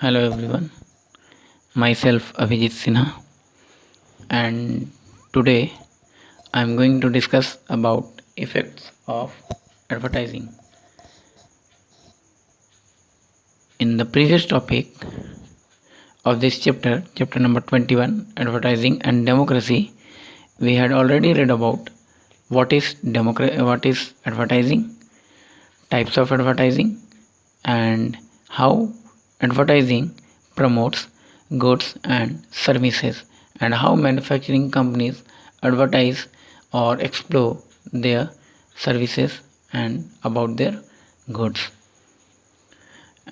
Hello everyone, myself Abhijit Sinha, and today I am going to discuss about effects of advertising. In the previous topic of this chapter number 21, advertising and democracy, we had already read about what is advertising, types of advertising, and how advertising promotes goods and services, and how manufacturing companies advertise or explore their services and about their goods.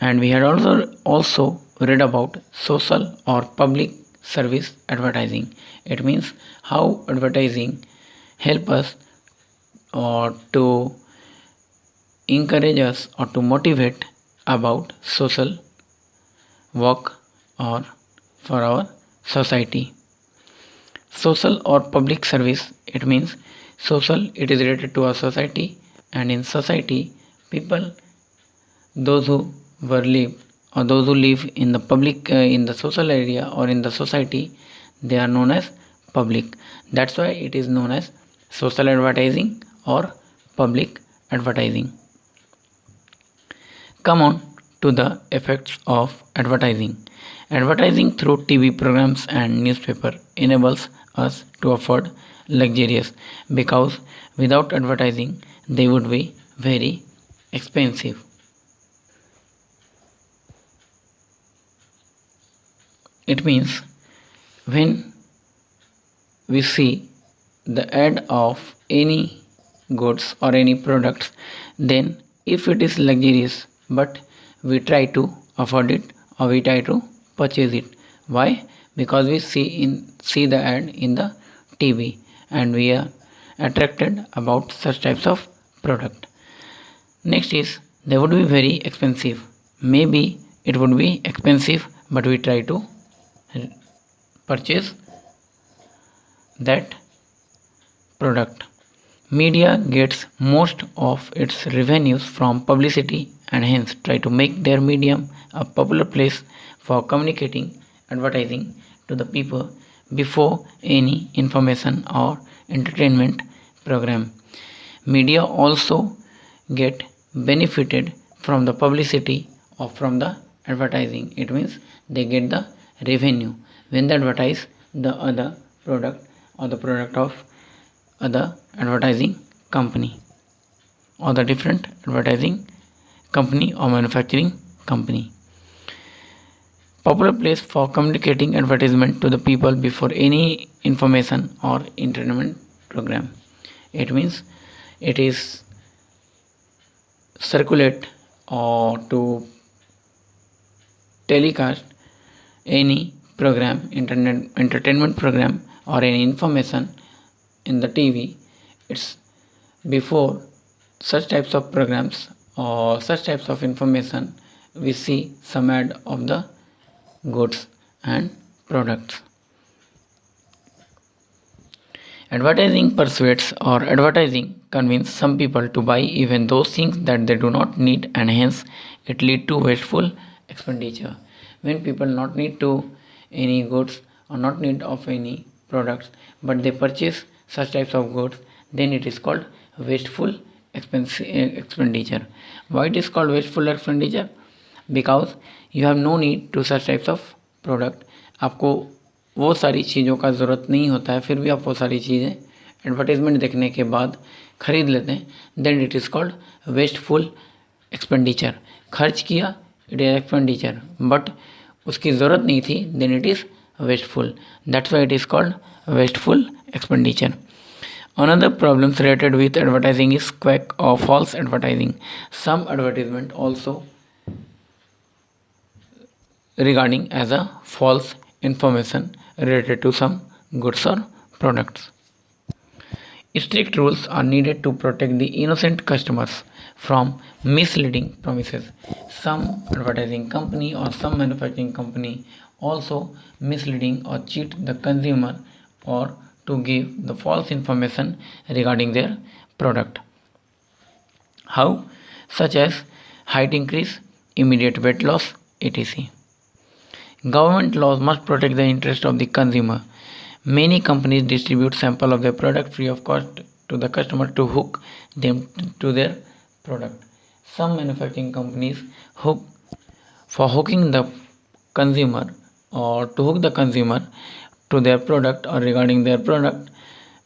And we had also read about social or public service advertising. It means how advertising help us or to encourage us or to motivate about social work or for our society. Social or public service, it means social, it is related to our society, and in society people, those who were live or those who live in the public in the social area or in the society, they are known as public. That's why it is known as social advertising or public advertising. Come on to the effects of advertising. Advertising through TV programs and newspaper enables us to afford luxurious, because without advertising they would be very expensive. It means when we see the ad of any goods or any products, then if it is luxurious, but we try to afford it or we try to purchase it. Why? Because we see the ad in the TV and we are attracted about such types of product. Next is they would be very expensive. Maybe it would be expensive, but we try to purchase that product. Media gets most of its revenues from publicity and hence try to make their medium a popular place for communicating advertising to the people before any information or entertainment program. Media also get benefited from the publicity or from the advertising. It means they get the revenue when they advertise the other product or the product of other advertising company or the different advertising company or manufacturing company. Popular place for communicating advertisement to the people before any information or entertainment program. It means it is circulate or to telecast any program, internet entertainment program or any information in the TV. It's before such types of programs or such types of information, we see some ad of the goods and products. Advertising persuades or advertising convince some people to buy even those things that they do not need, and hence it lead to wasteful expenditure. When people not need to any goods or not need of any products, but they purchase such types of goods, then it is called wasteful expenditure. Why it is called wasteful expenditure? Because you have no need to such types of product. आपको वो सारी चीज़ों का ज़रूरत नहीं होता है, फिर भी आप वो सारी चीज़ें एडवर्टाइजमेंट देखने के बाद खरीद लेते हैं, then it is called wasteful expenditure. खर्च किया, इट इज एक्सपेंडिचर, बट उसकी ज़रूरत नहीं थी, then it is wasteful. That's why it is called wasteful expenditure. Another problems related with advertising is quack or false advertising. Some advertisement also regarding as a false information related to some goods or products. Strict rules are needed to protect the innocent customers from misleading promises. Some advertising company or some manufacturing company also misleading or cheat the consumer or to give the false information regarding their product. How? Such as height increase, immediate weight loss, etc. Government laws must protect the interest of the consumer. Many companies distribute sample of their product free of cost to the customer to hook them to their product. Some manufacturing companies hook for hooking the consumer or to hook the consumer to their product or regarding their product,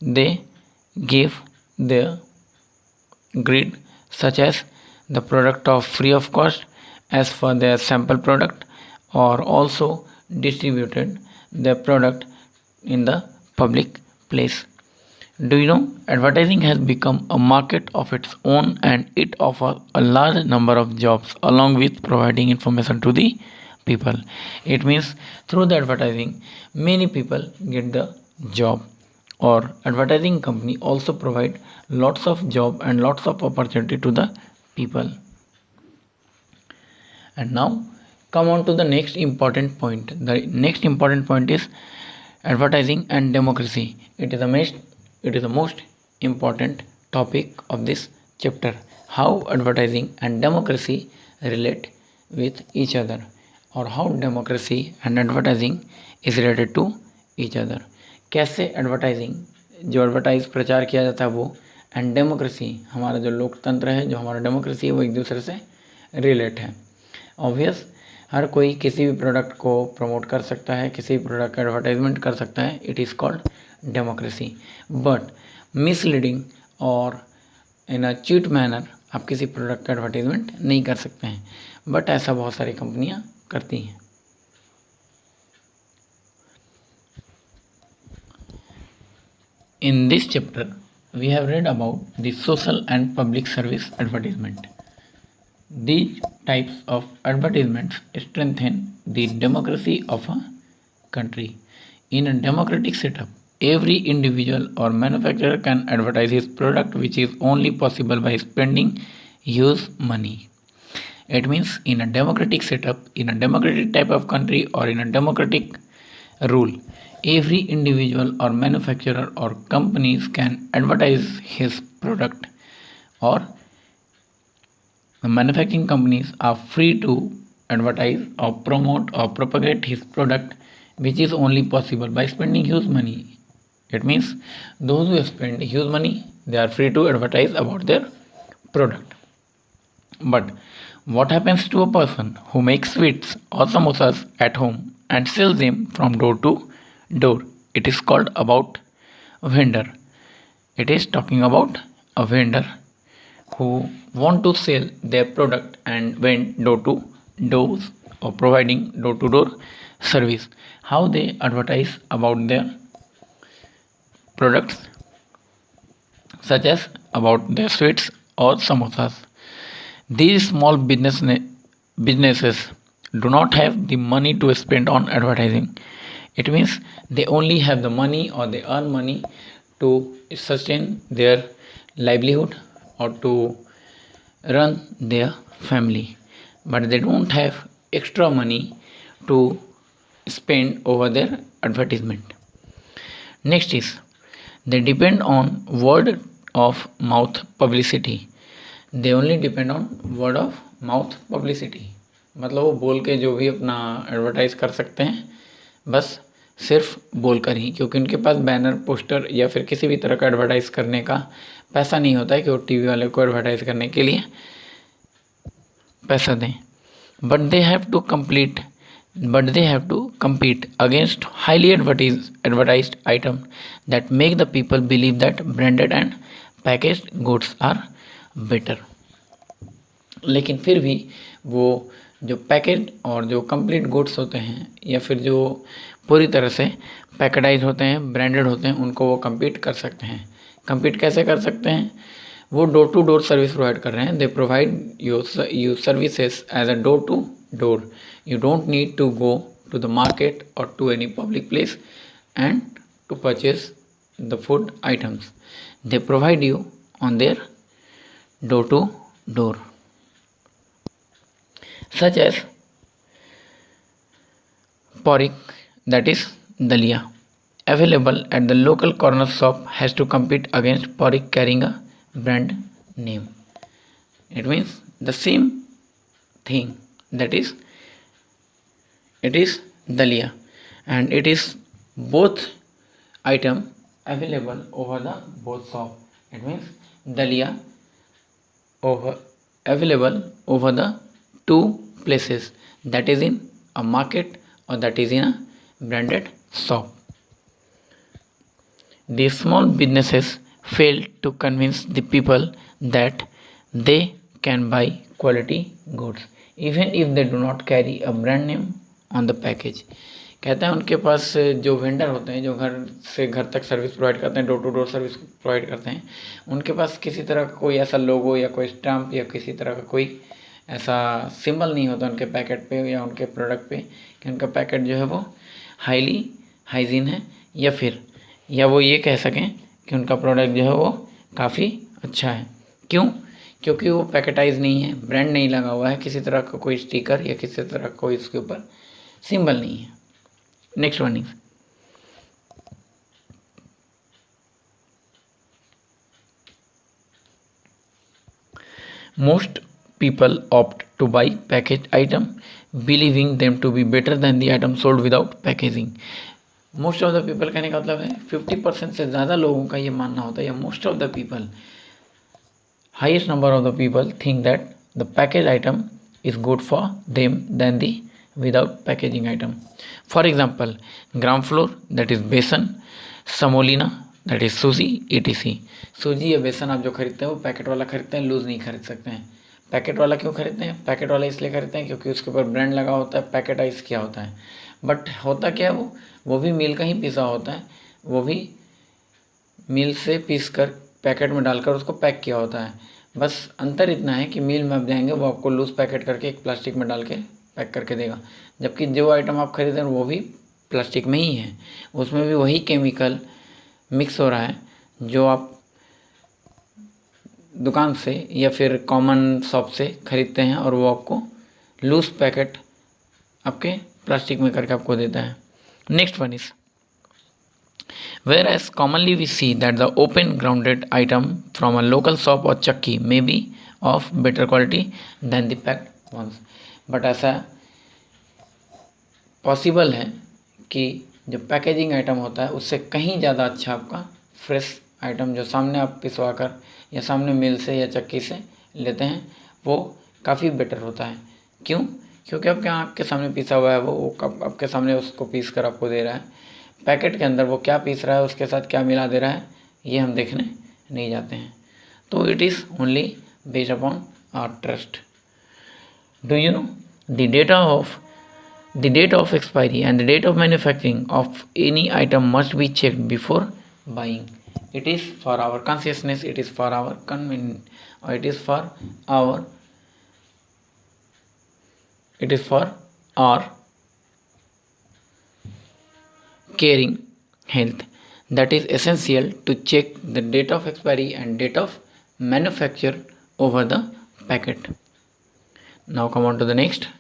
they give their grid such as the product of free of cost as for their sample product, or also distributed their product in the public place. Do you know advertising has become a market of its own and it offers a large number of jobs along with providing information to the people. It means through the advertising many people get the job, or advertising company also provide lots of job and lots of opportunity to the people. And now come on to the next important point. The next important point is advertising and democracy. It is the most important topic of this chapter. How advertising and democracy relate with each other, और how democracy and advertising is related to each other. कैसे advertising जो advertise प्रचार किया जाता है वो, and democracy हमारा जो लोकतंत्र है, जो हमारा डेमोक्रेसी है, वो एक दूसरे से रिलेट है. ऑब्वियस हर कोई किसी भी प्रोडक्ट को प्रमोट कर सकता है, किसी भी प्रोडक्ट का एडवर्टाइजमेंट कर सकता है. It is called democracy. But misleading और इन अ चीट मैनर आप किसी प्रोडक्ट का एडवर्टाइजमेंट नहीं कर सकते हैं, बट ऐसा बहुत सारी कंपनियां करती हैं. In this chapter, we have read about the social and public service advertisement. These types of advertisements strengthen the democracy of a country. In a democratic setup, every individual or manufacturer can advertise his product, which is only possible by spending huge money. It means in a democratic setup, in a democratic type of country, or in a democratic rule, every individual or manufacturer or companies can advertise his product, or the manufacturing companies are free to advertise or promote or propagate his product, which is only possible by spending huge money. It means those who spend huge money, they are free to advertise about their product. But what happens to a person who makes sweets or samosas at home and sells them from door to door? It is called about a vendor. It is talking about a vendor who want to sell their product and went door to doors, or providing door to door service. How they advertise about their products, such as about their sweets or samosas. These small businesses do not have the money to spend on advertising. It means they only have the money, or they earn money to sustain their livelihood or to run their family, but they don't have extra money to spend over their advertisement. Next is they depend on word of mouth publicity. They only depend on word of mouth publicity. मतलब वो बोल के जो भी अपना advertise कर सकते हैं, बस सिर्फ बोल कर ही, क्योंकि उनके पास बैनर, पोस्टर या फिर किसी भी तरह का एडवर्टाइज करने का पैसा नहीं होता है कि वो टीवी वाले को एडवर्टाइज करने के लिए पैसा दें. But they have to compete against highly advertised item that make the people believe that branded and packaged goods are better. लेकिन फिर भी वो जो पैकेज और जो कंप्लीट गुड्स होते हैं, या फिर जो पूरी तरह से पैकेडाइज होते हैं, ब्रांडेड होते हैं, उनको वो compete कर सकते हैं. compete कैसे कर सकते हैं? वो door to door service provide कर रहे हैं. They provide you services as a door to door. You don't need to go to the market और to any public place and to purchase the food items. They provide you on their door to door, such as porridge, that is dalia, available at the local corner shop, has to compete against porridge carrying a brand name. It means the same thing, that is it is dalia, and it is both item available over the both shop. It means dalia over available over the two places, that is in a market or that is in a branded shop. The small businesses fail to convince the people that they can buy quality goods even if they do not carry a brand name on the package. कहते हैं उनके पास जो vendor होते हैं, जो घर से घर तक सर्विस प्रोवाइड करते हैं, door to door service provide करते हैं, उनके पास किसी तरह का कोई ऐसा लोगो या कोई स्टैम्प या किसी तरह का कोई ऐसा सिंबल नहीं होता उनके पैकेट पे या उनके प्रोडक्ट पे कि उनका पैकेट जो है वो हाईली हाइजीन है, या वो ये कह सकें कि उनका प्रोडक्ट जो है वो काफ़ी अच्छा है। क्यों? क्योंकि वो पैकेटाइज नहीं है, ब्रांड नहीं लगा हुआ है, किसी तरह का कोई स्टिकर या किसी तरह का कोई उसके ऊपर सिंबल नहीं है। Next one is most people opt to buy packaged item believing them to be better than the item sold without packaging. Most of the people कहने का मतलब है 50% से ज़्यादा लोगों का ये मानना होता है, या most of the people, highest number of the people think that the package item is good for them then the without packaging item. For example, gram flour that is besan, semolina that is suji, ETC. सूजी या बेसन आप जो खरीदते हैं वो packet वाला खरीदते हैं, लूज़ नहीं खरीद सकते हैं. पैकेट वाला क्यों खरीदते हैं? पैकेट वाला इसलिए खरीदते हैं क्योंकि उसके ऊपर ब्रांड लगा होता है, पैकेटाइज किया होता है. बट होता क्या है, वो भी मिल का ही पिसा होता है, वो भी मिल से पीस कर पैकेट में डालकर उसको पैक किया होता है. बस अंतर इतना है कि मिल में आप जाएंगे वो आपको लूज़ पैकेट करके एक प्लास्टिक में डाल के पैक करके देगा, जबकि जो आइटम आप खरीद रहे हैं वो भी प्लास्टिक में ही है, उसमें भी वही केमिकल मिक्स हो रहा है जो आप दुकान से या फिर कॉमन शॉप से खरीदते हैं, और वो आपको लूज़ पैकेट आपके प्लास्टिक में करके आपको देता है. Next one is whereas commonly we see that the open grounded item from a local shop or chakki may be of better quality than the packed ones. But ऐसा possible है कि जो पैकेजिंग आइटम होता है उससे कहीं ज़्यादा अच्छा आपका फ्रेश आइटम जो सामने आप पिसवा कर या सामने मिल से या चक्की से लेते हैं वो काफ़ी बेटर होता है. क्यों? क्योंकि आपके आँख के सामने पिसा हुआ है, वो कब आपके सामने उसको पीस कर आपको दे रहा है. पैकेट के अंदर वो क्या पीस रहा है, उसके साथ क्या मिला दे रहा है, ये हम देखने नहीं जाते हैं. तो it is only based upon our trust. Do you know the date of expiry and the date of manufacturing of any item must be checked before buying. It is for our consciousness, it is for our convenience, or it is for our caring health. That is essential to check the date of expiry and date of manufacture over the packet. Now come on to the next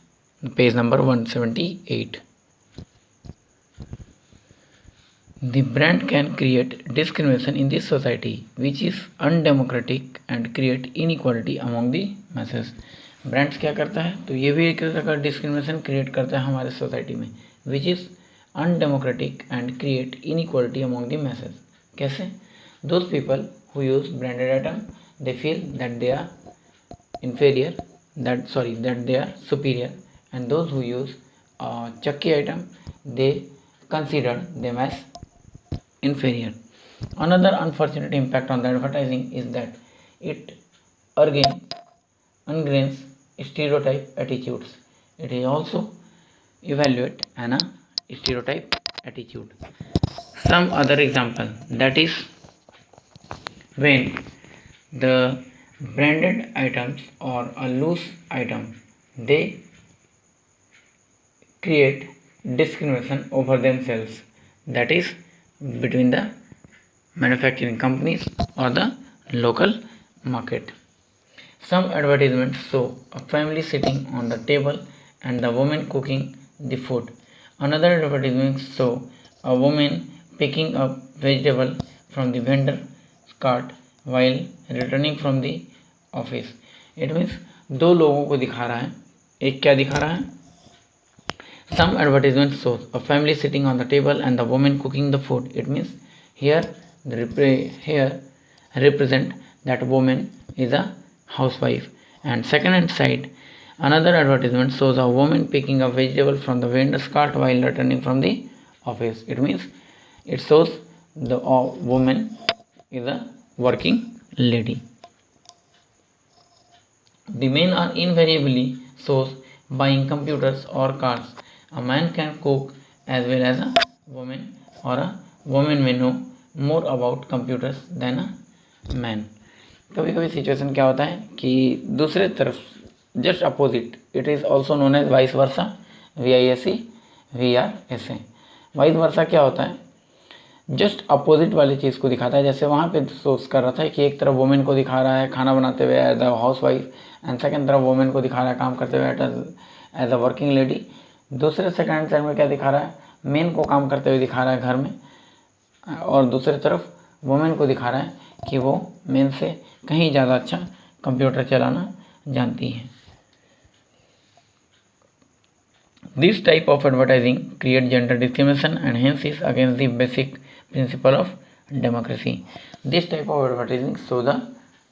page number 178. The brand can create discrimination in this society which is undemocratic and create inequality among the masses. Brands क्या करता है? तो ये भी एक तरह का discrimination create करता है हमारे सोसाइटी में, which is undemocratic and create inequality among the message. कैसे? Those people who use branded item they feel that they are inferior, that they are superior, and those who use chakki item they consider them as inferior. Another unfortunate impact on the advertising is that it ingrains stereotype attitudes. It is also evaluate an stereotype attitude. Some other example, that is when the branded items or a loose item they create discrimination over themselves, that is between the manufacturing companies or the local market. Some advertisements show a family sitting on the table and the woman cooking the food. Another advertisement show a woman picking up vegetable from the vendor cart while returning from the office. It means दो लोगों को दिखा रहा है. एक क्या दिखा रहा है? Some advertisement shows a family sitting on the table and the woman cooking the food. It means here here represent that woman is a housewife. And second hand side, another advertisement shows a woman picking a vegetable from the vendor's cart while returning from the office. It means it shows the woman is a working lady. The men are invariably shows buying computers or cars. A man can cook as well as a woman, or a woman may know more about computers than a man. कभी कभी situation क्या होता है कि दूसरे तरफ just opposite, it is also known as vice versa, VISE VRSA। Vice versa क्या होता है, जस्ट अपोजिट वाली चीज़ को दिखाता है। जैसे वहाँ पे सोच कर रहा था कि एक तरफ वुमेन को दिखा रहा है खाना बनाते हुए as a housewife, and second तरफ वुमेन को दिखा रहा है काम करते हुए एज अ वर्किंग लेडी। दूसरे सेकेंड साइड में क्या दिखा रहा है, मेन को काम करते हुए दिखा रहा है घर में, और दूसरी तरफ वुमेन को दिखा रहा है कि वो मेन से कहीं ज़्यादा अच्छा कंप्यूटर चलाना जानती है। This type of advertising create gender discrimination and hence is against the basic principle of democracy. This type of advertising show the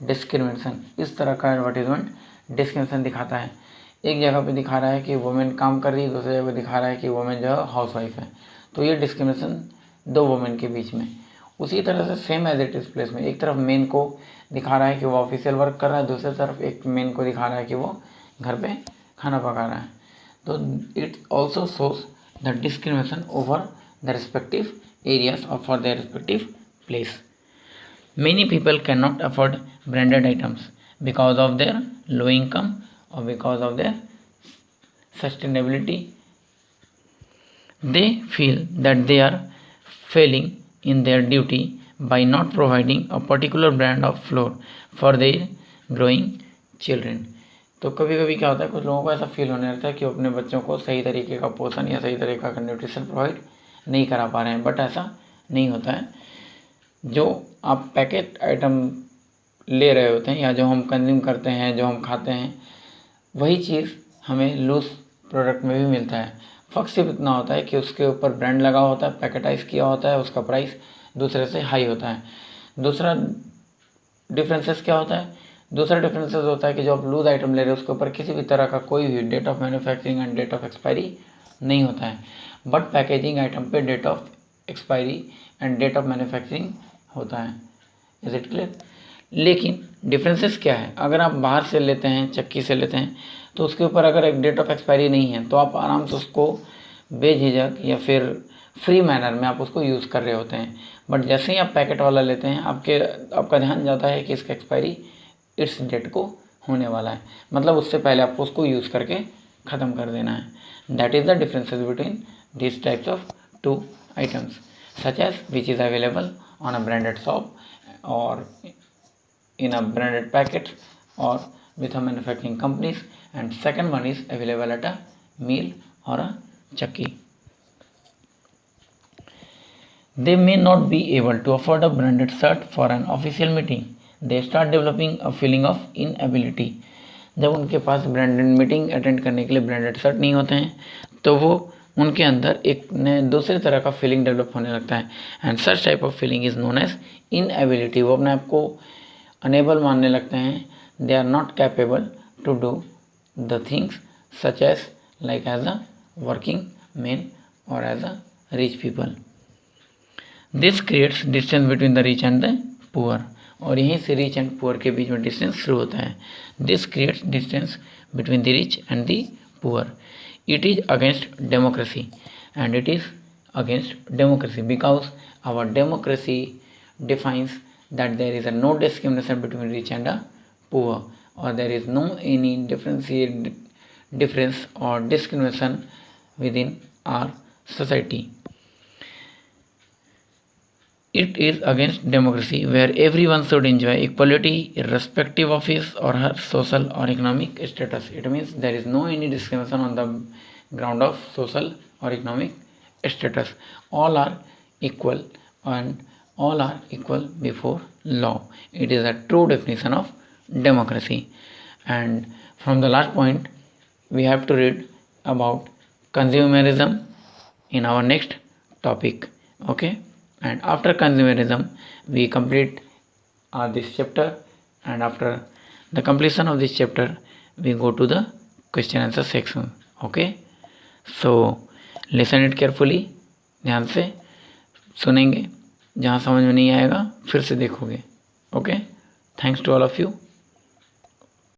discrimination। इस तरह का एडवर्टीजमेंट डिस्क्रिमिनेशन दिखाता है। एक जगह पे दिखा रहा है कि वुमेन काम कर रही है, दूसरी जगह पे दिखा रहा है कि वुमेन जो है हाउस वाइफ है। तो ये डिस्क्रिमिनेशन दो वुमेन के बीच में। उसी तरह से same as it is place में एक तरफ मेन को दिखा रहा है कि वो ऑफिशियल वर्क कर रहा है, दूसरी तरफ एक मेन को दिखा रहा है कि वो घर पे खाना पका रहा है। तो it also shows the discrimination over the respective areas और for their respective place. Many people cannot afford branded items because of their low income or because of their sustainability. They feel that they are failing in their duty by not providing a particular brand of flour for their growing children. तो कभी कभी क्या होता है, कुछ लोगों को ऐसा फील होने लगता है कि वो अपने बच्चों को सही तरीके का पोषण या सही तरीके का न्यूट्रिशन प्रोवाइड नहीं करा पा रहे हैं, बट ऐसा नहीं होता है। जो आप पैकेट आइटम ले रहे होते हैं या जो हम कंज्यूम करते हैं, जो हम खाते हैं, वही चीज़ हमें लूज प्रोडक्ट में भी मिलता है। फ़र्क सिर्फ इतना होता है कि उसके ऊपर ब्रांड लगा होता है, पैकेटाइज किया होता है, उसका प्राइस दूसरे से हाई होता है। दूसरा डिफरेंसेस क्या होता है, दूसरा डिफरेंसेस होता है कि जो आप लूज आइटम ले रहे हो उसके ऊपर किसी भी तरह का कोई भी date of manufacturing and date of expiry नहीं होता है, बट पैकेजिंग आइटम पे date of expiry and date of manufacturing होता है। Is it clear? लेकिन डिफरेंसेस क्या है, अगर आप बाहर से लेते हैं, चक्की से लेते हैं, तो उसके ऊपर अगर एक डेट ऑफ एक्सपायरी नहीं है तो आप आराम से उसको बेझिझक या फिर फ्री मैनर में आप उसको यूज़ कर रहे होते हैं। बट जैसे ही आप पैकेट वाला लेते हैं आपका ध्यान जाता है कि इसका एक्सपायरी इस डेट को होने वाला है, मतलब उससे पहले आपको उसको यूज़ करके ख़त्म कर देना है। That is the differences between this types of two items such as which is available on a branded shop or in a branded packet or with a manufacturing companies, and second one is available at a mill or a chakki. They may not be able to afford a branded shirt for an official meeting. They start developing a feeling of inability. जब उनके पास branded meeting attend करने के लिए branded shirt नहीं होते हैं तो वो उनके अंदर एक नए दूसरे तरह का फीलिंग डेवलप होने लगता है, and such type of feeling is known as inability. वो अपने आप को अनेबल मानने लगते हैं, they are not capable to do the things such as like as a working man और as a rich people. This creates distance between the rich and the poor, और यहीं से रिच एंड पुअर के बीच में distance शुरू होता है। This creates distance between the rich and the poor. It is against democracy, and it is against democracy because our democracy defines that there is a no discrimination between rich and a poor, or there is no any difference or discrimination within our society. It is against democracy where everyone should enjoy equality irrespective of his or her social or economic status. It means there is no any discrimination on the ground of social or economic status. All are equal and all are equal before law. It is a true definition of democracy. And from the last point we have to read about consumerism in our next topic. Okay, and after consumerism we complete this chapter, and after the completion of this chapter we go to the question answer section. Okay, so listen it carefully, ध्यान से सुनेंगे, जहाँ समझ में नहीं आएगा फिर से देखोगे. Okay, thanks to all of you.